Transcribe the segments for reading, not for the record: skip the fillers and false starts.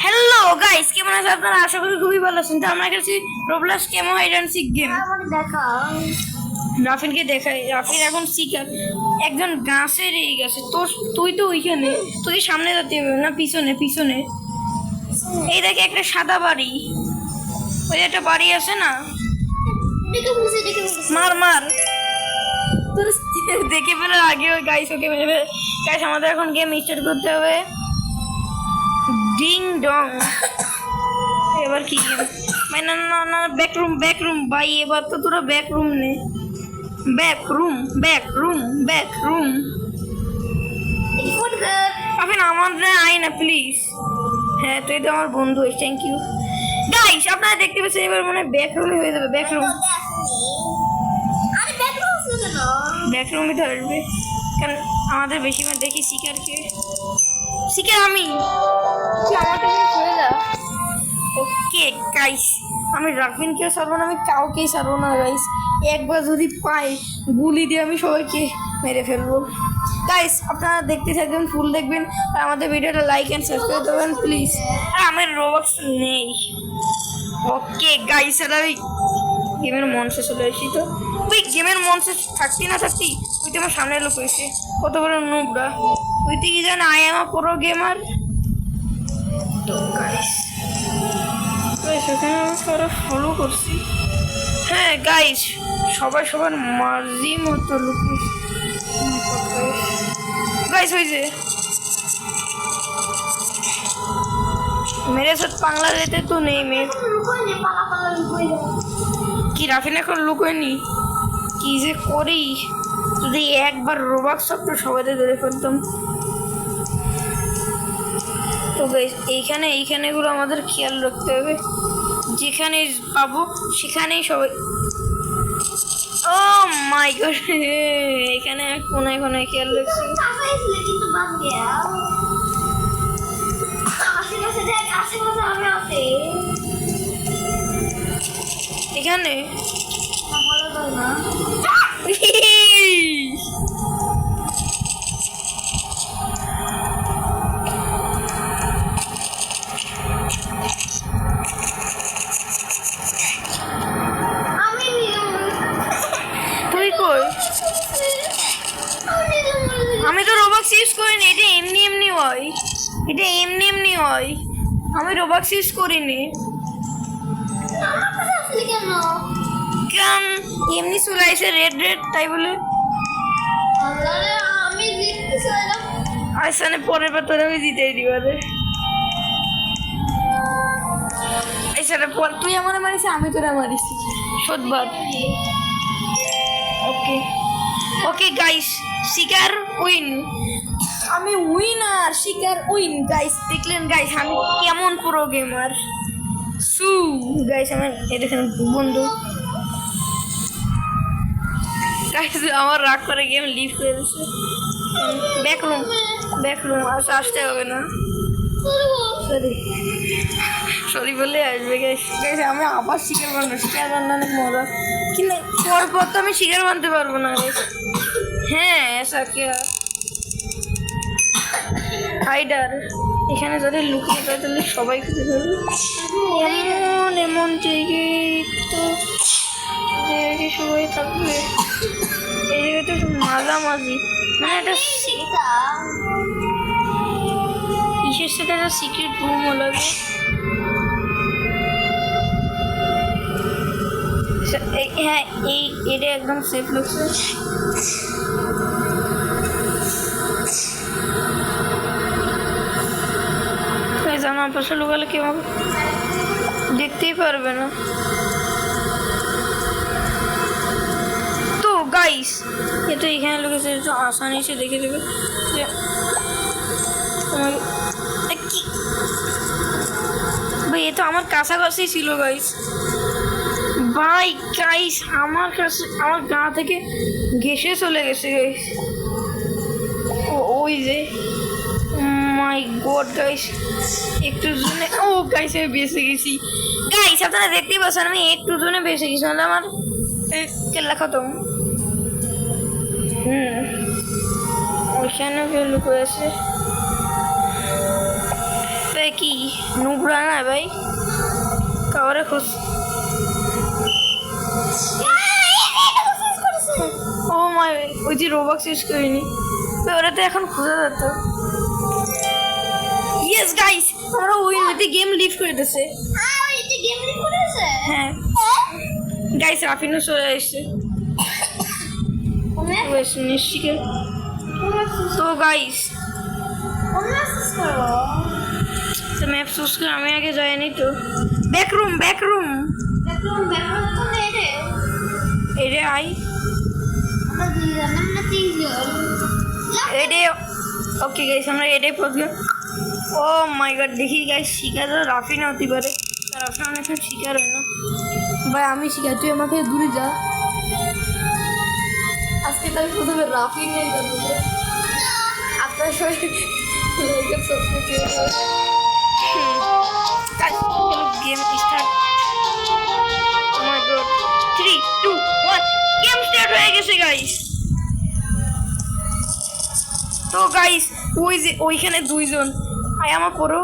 Hello guys, কেমন আছেন আপনারা? আশা করি খুবই ভালো আছেন। তো আমরা খেলছি রোবলক্স কেমো হাইড অ্যান্ড সিক গেম। রাফিনকে দেখাই। রাফিন এখন শিকার একজন গাছের এই গাছে। তুই তো ওইখানে, তুই সামনে যেতে হবে না পিছনে পিছনে। এই দেখে একটা সাদা বাড়ি, ওই একটা বাড়ি আছে না, মার মার। তোর দেখে ফেলার আগে ওই গাইস ওকে মেরে। গাইস আমাদের এখন গেম স্টার্ট করতে হবে। Ding dong. এবার কি গেম? ভাই না না না, ব্যাক রুম ভাই। এবার তো তোরা ব্যাক রুম নে। Back room. আপনি আমাদের আই না প্লিজ। হ্যাঁ তুই তো আমার বন্ধু, থ্যাংক ইউ। গাইস আপনারা দেখতে পাচ্ছেন এবার মনে হয় ব্যাক রুমে হয়ে যাবে। ব্যাক রুমই তো আসবে, কারণ আমাদের বেশিরভাগ দেখি শিকার আমি ওকে গাইস। আমি রাফিনকেও ছাড়বো না, আমি কাউকেই ছাড়বো না গাইস। একবার যদি পাই গুলি দিয়ে আমি সবাইকে মেরে ফেলবো। গাইস আপনারা দেখতে থাকবেন, ফুল দেখবেন, আর আমাদের ভিডিওটা লাইক অ্যান্ড সাবস্ক্রাইব করবেন প্লিজ। আর আমার রোবক্স নেই। ওকে গাইস, আর আমি গেমের মঞ্চে চলে এসেছি। তো তুই গেমের মঞ্চে থাকতি না থাকতি, তুই তো আমার সামনে লোক হয়েছে। কত বড় নুবরা তুই! তুই কি জান I am a pro gamer. তো গাইস সেখানে আমি ফলো করছি। হ্যাঁ গাইস, সবাই সবার মার্জি মতো লুক গাইস হয়েছে। मेरे साथ पांगला लेते तो नहीं। मैं কি রাফিন এখন লুকোয়নি কি যে করি। যদি একবার রোবক্স সবটা সবাইতে ধরে ফেলতাম। তো গাইস এইখানেগুলো আমাদের খেয়াল রাখতে হবে। যেখানে পাবো সেখানেই সবাই। ও মাই গড, এখানে কোনায় কোনায় খেয়াল রাখছি। এখানে তুই কই? আমি তো রোবক্স ইউজ করিনি, এটা এমনি হয়। আমি রোবক্স ইউজ করিনি। কেন এমনি চলে আসে রেড তাই বলে। আচ্ছা পরের বার তোর আমি জিতেই দিবারে। আচ্ছা পর তুই আমার মারিস, আমি তোরা মারিস শোধবার। ওকে গাইস, শিকার উইন। আমি উইনার, শিকার উইন। গাইস দেখলেন গাইস আমি কেমন প্রো গেমার। গাইস আমার এই দেখেন বন্ধু। গাইস আমার রাগ করে গেম লিভ করে দিয়েছে। ব্যাক রুম আসতে হবে না। সরি বলে আসবে গাইস। আমি আবার শিকার বানানো অনেক মজা, কিন্তু পর তো আমি শিকার বানতে পারবো না গাইস। হ্যাঁ এসা কে হাইডার এখানে যদি লুকিয়ে যায় তাহলে সবাই খুঁজে পাবে। এমন জায়গায় তো সবাই থাকবে। এই জায়গাটা একটু মাঝামাঝি, মানে একটা কিসের সাথে একটা সিক্রেট রুমও লাগে। হ্যাঁ এটা একদম সেফ লাগছে। আমার পাশে লোকালে কেউ দেখতেই পারবে না। তো গাইস এ তো এখানে লোকেছে, একটু আসানি এসে দেখে দেবে যে ভাই এ তো আমার কাছাকাছি ছিল গাইস। ভাই গাইস আমার কাছে, আমার গা থেকে ঘেসে চলে গেছে গাইস। ওই যে মাই গড গাইস, একটু জনে ও গাইস আমি বেঁচে গেছি। গাইস আপনারা দেখতেই পাচ্ছেন আমি একটু জনে বেঁচে গেছি, নাহলে আমার কেল্লা খতম। ওইখানে লুক হয়েছে। है भाई কাওরে খুশ ও মাই ওই যে রোবক্স ইউজ করিনি ওরা তো এখন খোঁজা যেত ইয়েস গাইস আমরা ওইতে গেম লিভ করে দিয়েছে হ্যাঁ গাইস রাফিনও চলে এসেছে নিশ্চিকে তো গাইস তো ম্যাপ চুজ করে আমি আগে যাইনি তো ব্যাকরুম এরে আই এডে ওকে গাইস আমরা এডে পড়লাম ও মাই গড দেখি গাইস শিকার রাফিন হতে পারে রাফিন অনেক শিকার হয় না ভাই আমি শিকার তুই আমাকে দূরে যা আজকে তাই প্রথমে রাফিন নিয়ে যাবো আপনার সবাই গেম স্টার্ট ও মাই গড 3 2 1 গেম স্টার্ট হয়ে গেছে গাইস তো গাইস ওই যে ওইখানে দুইজন আয় আমার পরো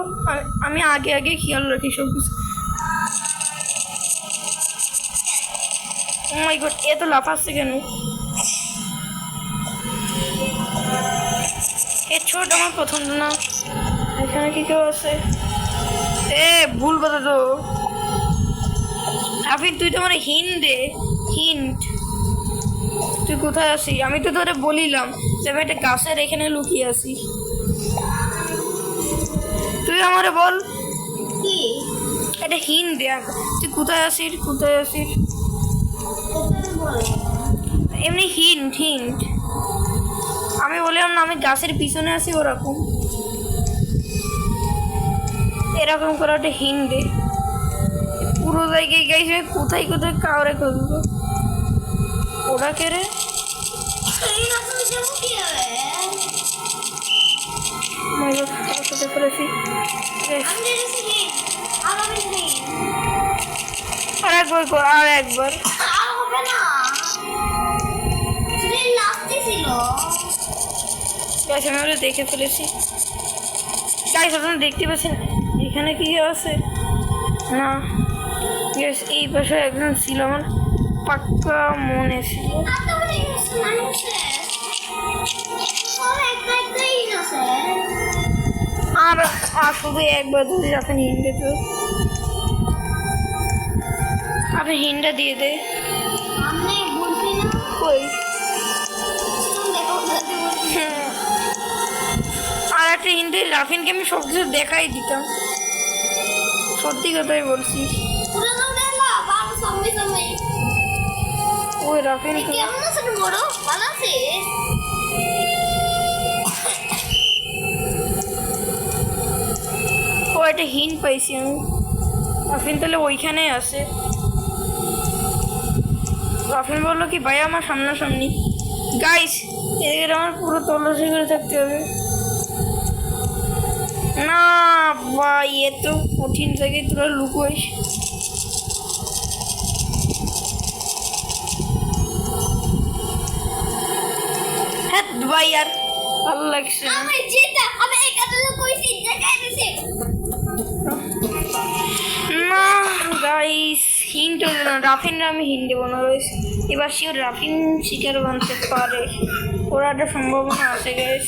আমি আগে খেয়াল রাখি সব কিছু ও মাই গড এত লাফাচ্ছে কেন এ ছোট আমার পছন্দ না এখানে কি কেউ আছে এ ভুল কথা তো রাফিন তুই তো আমার হিন্ট তুই কোথায় আছিস আমি তো তোরে বলিলাম যে আমি একটা গাছের এখানে লুকিয়ে আছি তুই আমারে বল কি একটা হিন্ট দে তুই কোথায় আছিস এমনি হিন্ট আমি বললাম না আমি গাছের পিছনে আছি ওরকম এরকম করে একটা হিন্ট দে পুরো জায়গায় গাইছে কোথায় কাউরে খুঁজবো ওরা কে রে এই না তুমি যাবো কি হবে মাই গড সাথে করেছি আমি দেখছি কি আলাদা নেই আর একবার আর হবে না তুমি লাস্টে ছিল গাইস আমি ওরা দেখে ফেলেছি গাইস আপনারা দেখতে পাচ্ছেন এখানে কি আছে না গাইস এই পাশে একজন ছিল আমার পাক্কা মনে ছিল আর শুধু একবার যদি আপনি হিন্ডে তো আপনি হিন্ডা দিয়ে দে কই আর একটা হিন্দি রাফিনকে আমি সব কিছু দেখাই দিতাম সত্যি কথাই বলছি ওই রাফিন ও একটা হিন্ট পাইছি আমি রাফিন তাহলে ওইখানেই আছে রাফিন বললো কি ভাই আমার সামনাসামনি গাইস এদের আমার পুরো তল্লাশি করে থাকতে হবে না ভাই এ তো কঠিন জায়গায় তোরা লুকোইস হ্যাঁ ভাই আর ভালো লাগছে না গাইস হিন্ট হলো না রাফিনরা আমি হিন্ট দেবো না গাইস এবার শিওর রাফিন শিকার বানতে পারে ওরা একটা সম্ভাবনা আছে গাইস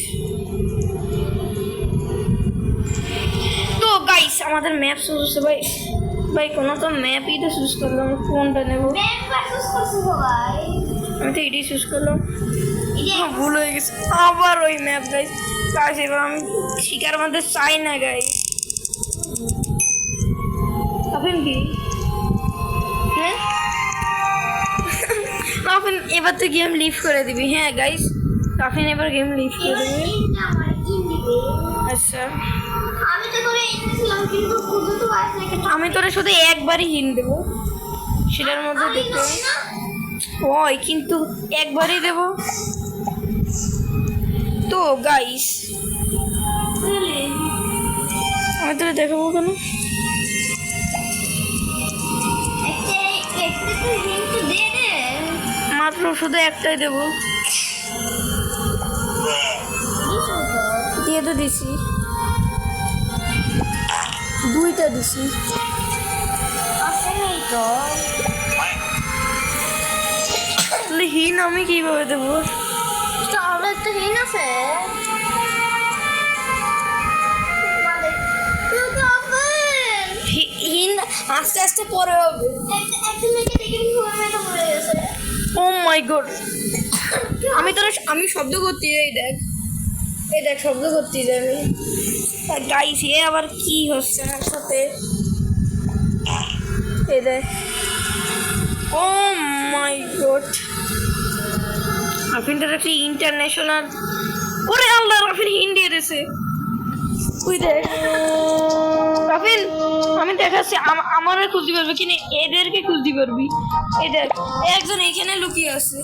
তো গাইস আমাদের ম্যাপ চুজ হচ্ছে ভাই কোনো তো ম্যাপই তো চুজ করলাম কোনটা নেবো আমি তো এটাই চুজ করলাম ভুল হয়ে গেছে আবার ওই ম্যাপ গাইস গাইস এবার আমি শিকার মধ্যে চাই না গাইস রাফিন কি হ্যাঁ রাফিন এবার তো গেম লিভ করে দিবি হ্যাঁ গাইস রাফিন এবার গেম লিভ করে দিবি আচ্ছা আমি তোরা শুধু একবারই হিন্ট দেবো সেটার মধ্যে দেখতে ওই কিন্তু একবারই দেব তো গাইস আমি তোরা দেখাবো কেন মাত্র শুধু একটাই দেবো দিয়ে তো দিছি দুইটা দিছি। আসেনি তো। তাহলে হিন আমি কিভাবে দেবো? তাহলে একটা হিন আছে। মানে তুই তো আছেন। হিন আস্তে আস্তে পরে হবে। একটা মেয়েকে দেখে মেয়েটা মরে গেছে। ও মাই গড, আমি শব্দ করতে, এই দেখ শব্দ করতে যাবে। গাইস এ আবার কি হচ্ছে আমার সাথে? এই দেখ, ও মাই গড, রাফিনটার একটা ইন্টারন্যাশনাল। ওরে আল্লাহ, রাফিন ইন্ডিয়া দিয়েছে। ওই দেখ রাফিন, আমি দেখাচ্ছি আমার খুঁজতে পারবে কিনা, এদেরকে খুঁজতে পারবি। এই দেখ একজন এখানে লুকিয়ে আছে,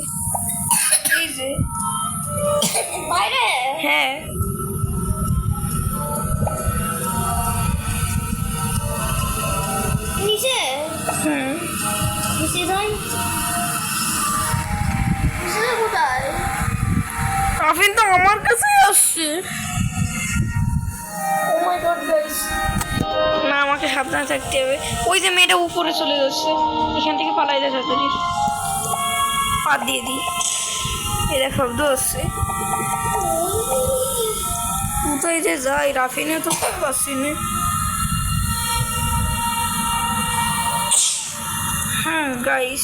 এই যে বাইরে হ্যাঁ। নিচে হুম, নিচে যাই। নিচে কোথায়? রাফিন তো আমার কাছে আসছে। ও মাই গড গাইস, না আমাকে সাবধানে থাকতে হবে। ওই যে মেয়েটা উপরে চলে যাচ্ছে, এখান থেকে পালাই যায় তাড়াতাড়ি। পা দিয়ে দিই, এরা শব্দ হচ্ছে। কোথায় যে যাই, রাফিনে তো পাচ্ছি না। হ্যাঁ গাইস,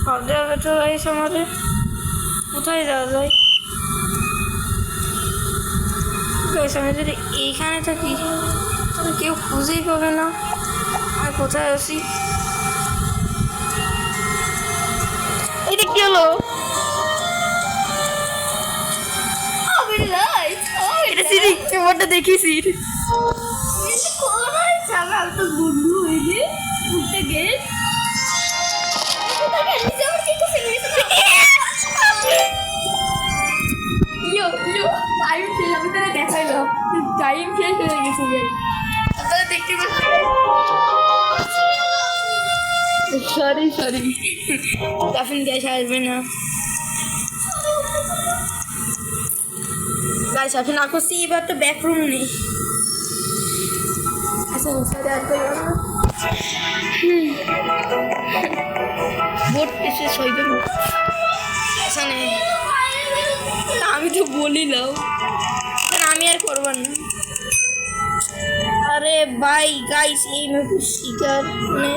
শব্দ হবে তো গাইস আমাদের। কোথায় যাওয়া যায় গাইস? আমি যদি এইখানে থাকি তাহলে কেউ খুঁজেই পাবে না আমি কোথায় আছি। এটা কি হলো? আমি লাইট। এটা সিঁড়ি, এবারটা দেখিছি। কোথায় যাবে? আমি তো বন্ধু হয়ে যে ঘুরতে গেল। নিচে আমার কি করছে? ইয়ো টাইম শেষ, আমি তারা দেখাইলাম টাইম শেষ হয়ে গেছে। আপনারা দেখতে পাচ্ছেন? সরি রাফিন গ্যাস আসবে না গাইস, এখন আকস্তি এবার তো ব্যাক রুম নেই। আচ্ছা সাথে আর কই না বোট এসে সই করব। আচ্ছা নে, আমি তো বলিলাম আমি আর করবার না। আরে ভাই গাইস, এই নতুন শিকার নে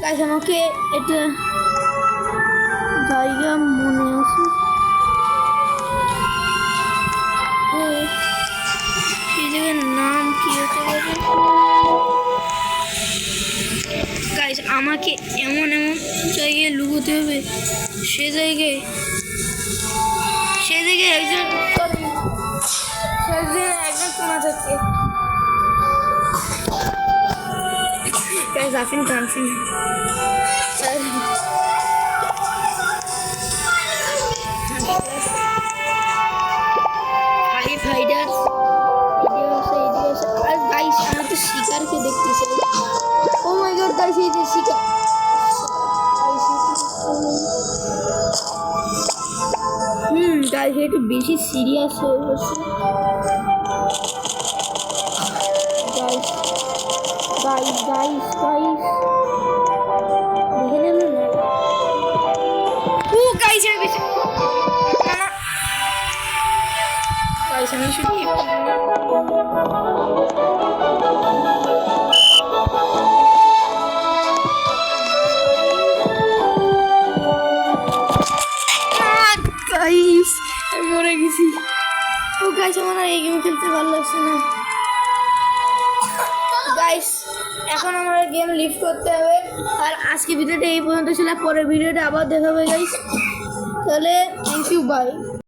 গাইস, আমাকে এটা জায়গা মনে আছে। এই জায়গার নাম কি হতে পারে গাইস? আমাকে এমন জায়গায় লুকোতে হবে, সে জায়গায় একজন শোনা যাচ্ছে। গাইস আফিন কানছি ফাইটার আর গাইস, আমার তো শিকারকে দেখতে চাই। ও মাই গড গাইস, এই যে শিকার। গাইস একটু বেশি সিরিয়াস হয়ে গেছে গাইস দেখে নেন না। ও গাইস আমি বেশি না গাইস, আমি শুধু গাইস আমি মরে গেছি। ও গাইস, আমার আর এই গেম খেলতে ভালো লাগছে না গাইস। এখন আমার গেম লিভ করতে হবে। আর আজকে ভিডিওটা এই পর্যন্ত ছিল, পরের ভিডিওটা আবার দেখা হবে গাইস। তাহলে থ্যাংক ইউ, বাই।